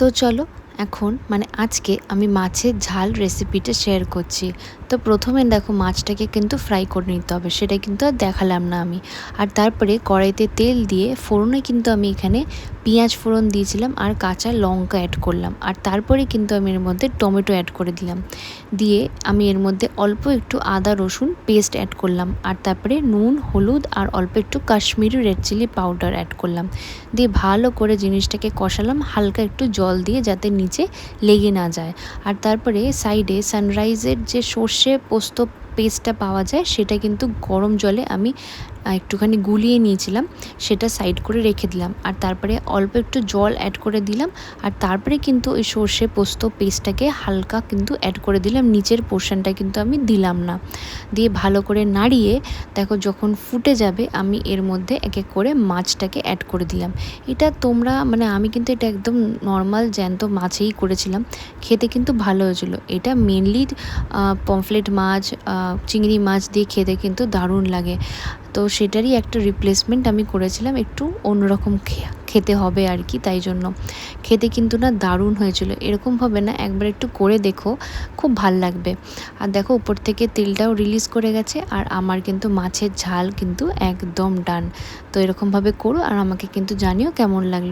তো চলো এখন আজকে আমি মাছের ঝাল রেসিপিটা শেয়ার করছি। তো প্রথমে দেখো মাছটাকে কিন্তু ফ্রাই করে নিতে হবে, সেটা কিন্তু আর দেখালাম না আমি। আর তারপরে কড়াইতে তেল দিয়ে ফোড়নে কিন্তু আমি এখানে পেঁয়াজ ফোড়ন দিয়েছিলাম আর কাঁচা লঙ্কা অ্যাড করলাম। আর তারপরে কিন্তু আমি এর মধ্যে টমেটো অ্যাড করে দিলাম, দিয়ে আমি এর মধ্যে অল্প একটু আদা রসুন পেস্ট অ্যাড করলাম। আর তারপরে নুন হলুদ আর অল্প একটু Kashmiri red chilli powder add করলাম, দিয়ে ভালো করে জিনিসটাকে কষালাম হালকা একটু জল দিয়ে, যাতে নিচে লেগে না যায়। আর তারপরে সাইডে সানরাইজের যে সর্ষে পোস্ত পেস্টটা পাওয়া যায়, সেটা কিন্তু গরম জলে আমি একটুখানি গুলিয়ে নিয়েছিলাম, সেটা সাইড করে রেখে দিলাম। আর তারপরে অল্প একটু জল অ্যাড করে দিলাম। আর তারপরে কিন্তু ওই সর্ষে পোস্ত পেস্টটাকে হালকা কিন্তু অ্যাড করে দিলাম, নিচের পোর্শনটা কিন্তু আমি দিলাম না। দিয়ে ভালো করে নাড়িয়ে দেখো যখন ফুটে যাবে, আমি এর মধ্যে এক এক করে মাছটাকে অ্যাড করে দিলাম। এটা তোমরা আমি কিন্তু এটা একদম নর্মাল জ্যান্ত মাছেই করেছিলাম, খেতে কিন্তু ভালো হয়েছিল। এটা মেনলি পমফ্লেট মাছ চিংড়ি মাছ দিয়ে খেতে কিন্তু দারুণ লাগে। তো সেটারই একটা রিপ্লেসমেন্ট আমি করেছিলাম, একটু অন্যরকম খেতে হবে আর কি, তাই জন্য খেতে কিন্তু দারুণ হয়েছিল। এরকমভাবে একবার একটু করে দেখো, খুব ভাল লাগবে। আর দেখো উপর থেকে তেলটাও রিলিজ করে গেছে, আর আমার কিন্তু মাছের ঝাল কিন্তু একদম ডান। তো এরকমভাবে করো আর আমাকে কিন্তু জানিও কেমন লাগলো।